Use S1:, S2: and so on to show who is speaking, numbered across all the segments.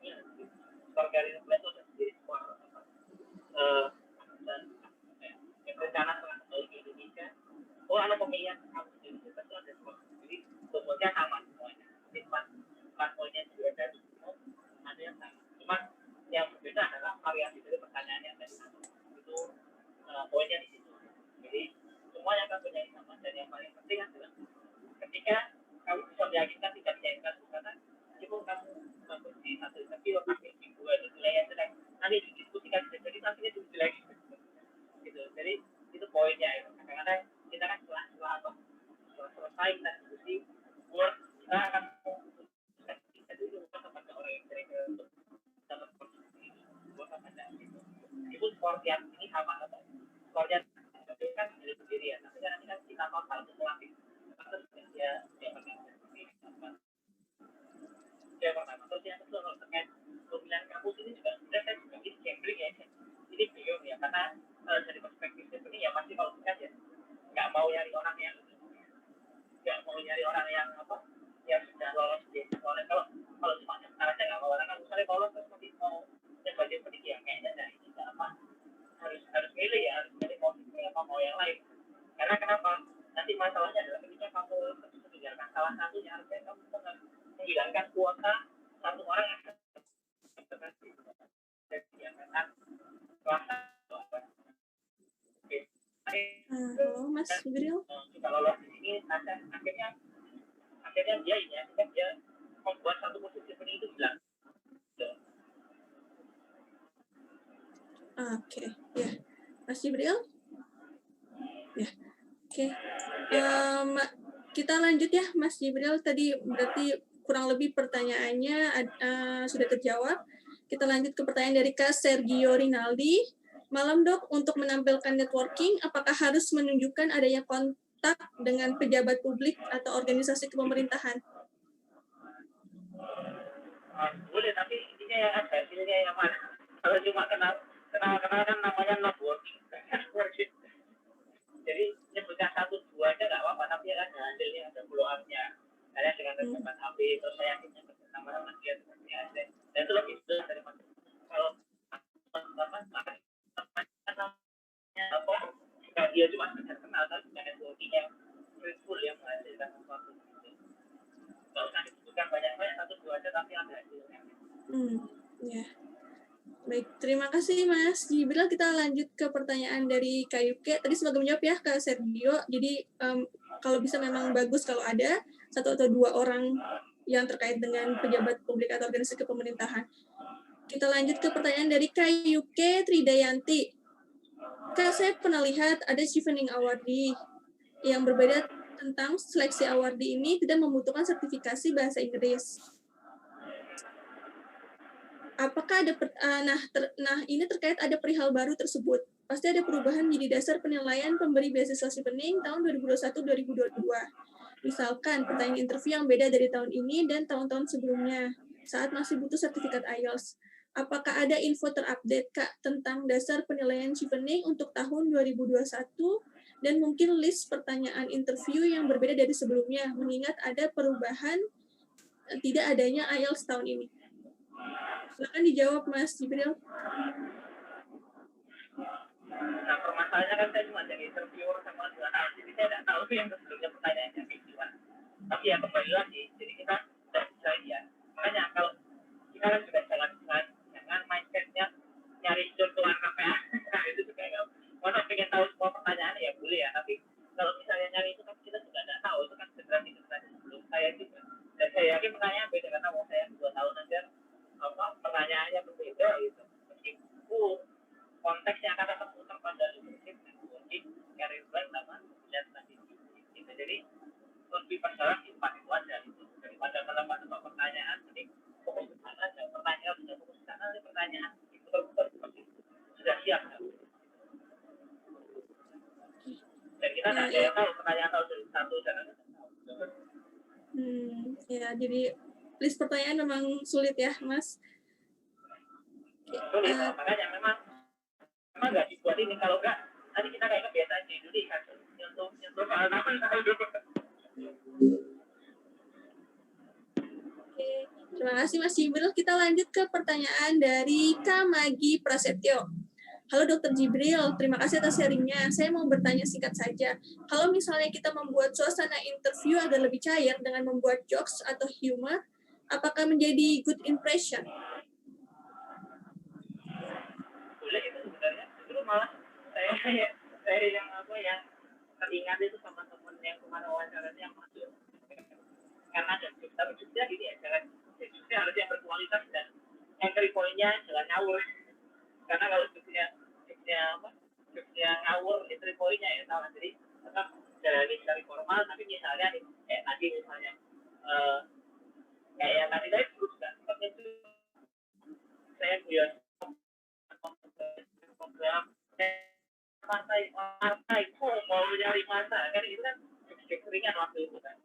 S1: skor dari Nuklir itu udah jadi skor dan rencana setelah kembali ke Indonesia ada pemilihan kampus di Indonesia itu ada skor, jadi semuanya sama semuanya, jadi empat poinnya juga ada yang sama, cuma yang berbeda adalah variasi dari pertanyaannya tadi itu poinnya di situ, jadi semuanya kan punya yang sama, dan yang paling penting adalah ketika kamu bisa meyakinkan tidak meyakinkan karena meskipun kamu bagus di satu interview tapi di dua itu nilainya sedang nanti didiskusikan jadi nantinya itu jelek gitu, jadi itu poinnya itu kadang-kadang kita kan setelah selesai kita diskusi kita akan kita dulu kepada orang yang kira-kira untuk dapat posisi kepada gitu, itu skor yang ini sama atau skornya kan dari sendiri ya, tapi kan nanti kan kita total kumulatif terus dia yang pertama, terus yang kedua kalau terkait pemilihan kampus ini juga sebenarnya saya juga ini gambling ya, ini bingung ya karena dari perspektif ini ya pasti kalau kita ya nggak mau nyari orang yang apa yang sudah lolos di sekolah, kalau cuma sekarang saya nggak mau karena misalnya lolos terus nanti mau nyoba jadi pendidik ya kayaknya ini nggak apa, harus milih ya, harus milih mau ini apa mau yang lain, karena kenapa nanti masalahnya adalah ketika kamu meninggalkan salah satunya harusnya kamu menghilangkan kuota satu orang yang
S2: halo Mas Jibril.
S1: Kalau lolos di sini akhirnya dia ini akhirnya dia membuat satu posisi pening itu hilang.
S2: Oke, ya Mas Jibril. Ya, oke. Kita lanjut ya Mas Jibril, tadi berarti kurang lebih pertanyaannya sudah terjawab. Kita lanjut ke pertanyaan dari Kak Sergio Rinaldi. Malam dok, untuk menampilkan networking, apakah harus menunjukkan adanya kontak dengan pejabat publik atau organisasi kepemerintahan?
S1: Boleh, tapi intinya yang ada hasilnya yang mana? Kalau cuma kenal kan namanya networking. Jadi nyebutnya 1-2 aja nggak apa-apa, tapi ada hasilnya, ada follow-up-nya. Kalian dengan teman AB, terus saya yakinnya bersama-sama dia seperti ada. Dan itu lebih jelas daripada kalau apa dia cuma sekedar kenal tapi bukan networking yang fruitful yang menghasilkan sesuatu. Kalau usah disebutkan banyak-banyak 1-2 aja tapi ada hasilnya.
S2: Ya. Baik, terima kasih Mas Jibril. Kita lanjut ke pertanyaan dari Kak Yuke. Tadi sebagai menjawab ya Kak Sergio. Jadi kalau bisa memang bagus kalau ada 1 atau 2 orang yang terkait dengan pejabat publik atau organisasi kepemerintahan. Kita lanjut ke pertanyaan dari Kak Yuke Tridayanti. Kak, saya pernah lihat ada Chevening Awardee yang berbeda tentang seleksi awardee ini tidak membutuhkan sertifikasi bahasa Inggris. Apakah ada ini terkait ada perihal baru tersebut. Pasti ada perubahan menjadi dasar penilaian pemberi beasiswa Chevening tahun 2021-2022. Misalkan pertanyaan interview yang beda dari tahun ini dan tahun-tahun sebelumnya saat masih butuh sertifikat IELTS. Apakah ada info terupdate Kak tentang dasar penilaian Chevening untuk tahun 2021 dan mungkin list pertanyaan interview yang berbeda dari sebelumnya mengingat ada perubahan tidak adanya IELTS tahun ini? Silakan dijawab Mas Jibril.
S1: Nah, permasalahannya kan saya cuma jadi interviewer sama dengan jadi saya tidak tahu yang sebelumnya pertanyaannya kayak gimana. Tapi ya kembali lagi, jadi kita tidak bisa ya. Makanya kalau kita kan sudah jangan mindsetnya nyari contohan KPA. Nah itu juga nggak. Mana pengen tahu semua pertanyaan ya boleh ya. Tapi kalau misalnya nyari itu kan kita juga tidak tahu. Itu kan generasi sebelum saya juga. Dan saya yakin pertanyaan beda karena mau saya 2 tahun aja pertanyaannya berbeda gitu. Meskipun konteksnya akan tetap putar pada leadership, networking, career plan, sama dan strategi. Gitu. Jadi lebih perjalanan di 4 itu aja gitu. Daripada menambah pertanyaan, jadi fokus ke sana aja. Pertanyaan sudah fokus ke sana, pertanyaan betul-betul sudah siap. Dan kita tidak ada yang tahu pertanyaan tahun 2001 dan
S2: ya, jadi list pertanyaan memang sulit ya, Mas.
S1: Sulit, makanya memang nggak dibuat ini, kalau nggak nanti kita kayak kebiasaan di Indonesia nyentuh soal nama.
S2: Oke, Terima kasih Mas Jibril. Kita lanjut ke pertanyaan dari Kak Magi Prasetyo. Halo Dr. Jibril, terima kasih atas sharingnya. Saya mau bertanya singkat saja. Kalau misalnya kita membuat suasana interview agar lebih cair dengan membuat jokes atau humor, apakah menjadi good impression?
S1: Boleh itu sebenarnya. Justru malah saya yang teringat itu sama temen yang kemana wawancaranya yang masuk. Karena ada tapi juga gini ya, jokesnya harus yang berkualitas dan entry point-nya jangan ngawur. Karena kalau jokesnya ngawur entry point-nya ya salah. Jadi tetap dari formal, tapi misalnya nih, kayak tadi misalnya kayak tadi terus kan saya guyon program partai mau nyari masa kan itu kan jokes ringan waktu itu kan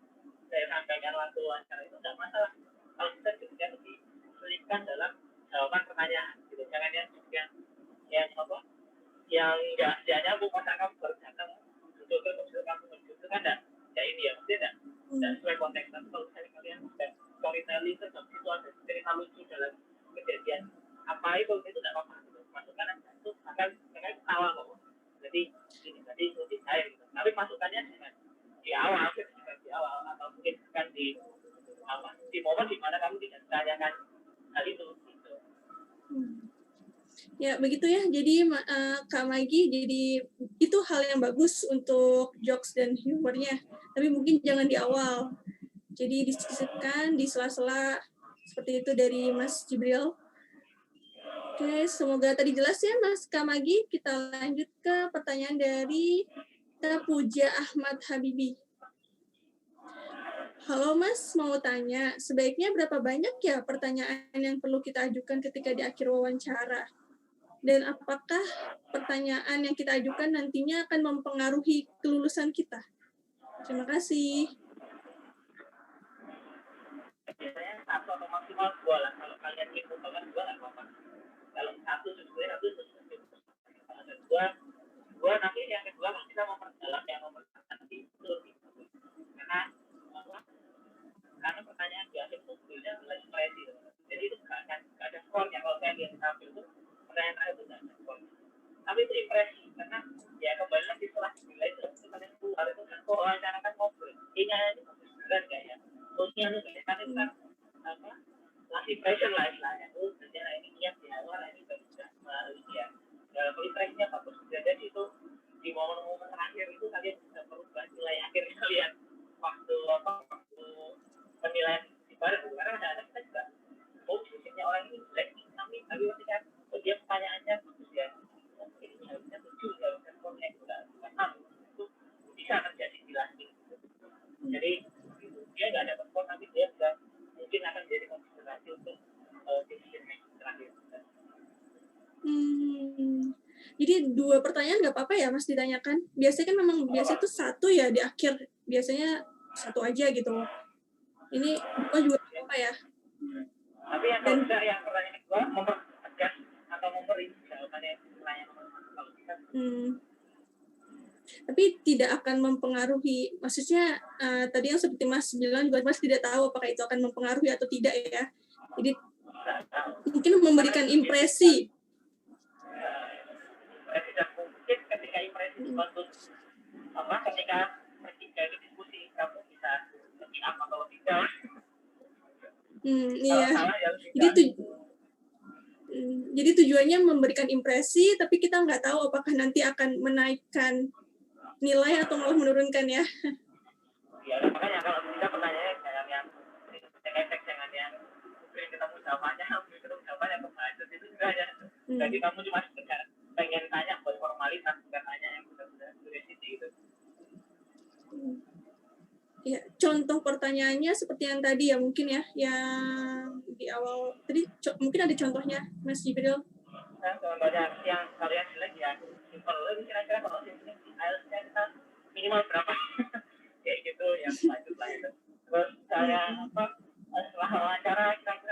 S1: saya sampaikan waktu wawancara itu nggak masalah kalau kita juga lebih selipkan dalam jawaban pertanyaan gitu jangan yang apa yang nggak nyambung masa kamu baru datang untuk kamu itu kan nggak ini ya maksudnya nggak sesuai konteks tapi kalau misalnya kalian sudah storytelling terus itu ada cerita lucu dalam kejadian apa itu nggak apa-apa masukkan itu akan ketawa kok jadi ini tadi lebih cair gitu tapi masukannya jangan di awal atau mungkin bukan di momen di mana kamu tidak ditanyakan hal itu gitu.
S2: Ya, begitu ya. Jadi, Kak Magi, jadi itu hal yang bagus untuk jokes dan humornya. Tapi mungkin jangan di awal. Jadi disisipkan di sela-sela seperti itu dari Mas Jibril. Oke, semoga tadi jelas ya Mas Kak Magi. Kita lanjut ke pertanyaan dari Kak Puja Ahmad Habibi. Halo Mas, mau tanya, sebaiknya berapa banyak ya pertanyaan yang perlu kita ajukan ketika di akhir wawancara? Dan apakah pertanyaan yang kita ajukan nantinya akan mempengaruhi kelulusan kita? Terima kasih.
S1: Biasanya satu atau maksimal dua lah kalau kalian ingin kan dua nggak apa-apa kalau satu sebenarnya satu kalau ada dua nanti yang kedua kita memperdalam yang nomor nanti itu lebih karena karena pertanyaan di akhir itu sebenarnya ekspresi jadi itu nggak ada skornya kalau saya lihat tampil itu pertanyaan terakhir itu nggak ada skor tapi itu impresi karena ya kembali lagi setelah dinilai itu kalian keluar itu kan wawancara kan ngobrol ini benar nggak ya terusnya itu kan itu kan apa last impression lah istilahnya itu sejarah ini niat di awal ini sudah melalui ya dalam impresinya bagus jadi itu di momen-momen terakhir itu kalian bisa merubah nilai akhir kalian waktu penilaian di barat karena ada kita juga biasanya orang ini jelek tapi ketika dia pertanyaannya bagus ya ini harusnya 7 harusnya connect bukan 6 itu bisa terjadi di lasting jadi dia nggak dapat skor tapi dia bisa mungkin akan jadi konsiderasi untuk decision making terakhir.
S2: Jadi 2 pertanyaan nggak apa-apa ya Mas ditanyakan? Biasanya kan memang biasa itu 1 ya di akhir, biasanya 1 aja gitu. Ini 2 juga apa ya?
S1: Tapi yang kalau tidak yang pertanyaan kedua mempertegas atau memperinci jawabannya pertanyaan nomor 1 kalau bisa.
S2: Tapi tidak akan mempengaruhi, maksudnya tadi yang seperti Mas bilang, Mas tidak tahu apakah itu akan mempengaruhi atau tidak ya. Jadi mungkin memberikan impresi.
S1: Dan mungkin ketika impresi bagus, ketika itu diskusi kamu bisa lebih apa kalau tidak.
S2: Iya. Jadi tujuannya memberikan impresi, tapi kita nggak tahu apakah nanti akan menaikkan nilai atau malah menurunkan ya.
S1: Ya, makanya kalau kita pertanyaannya jangan yang efek, jangan yang mungkin ketemu jawabannya itu juga ya. Jadi kamu cuma sekedar pengen tanya buat formalitas, bukan tanya yang benar-benar curiosity gitu.
S2: Ya, contoh pertanyaannya seperti yang tadi ya mungkin ya, yang di awal tadi mungkin ada contohnya, Mas Jibril.
S1: Nah, contohnya yang kalian jelek ya simple. Kira-kira kalau simple IELTS-nya kita minimal berapa? Kayak gitu yang lanjut lah itu. Terus saya setelah wawancara kira-kira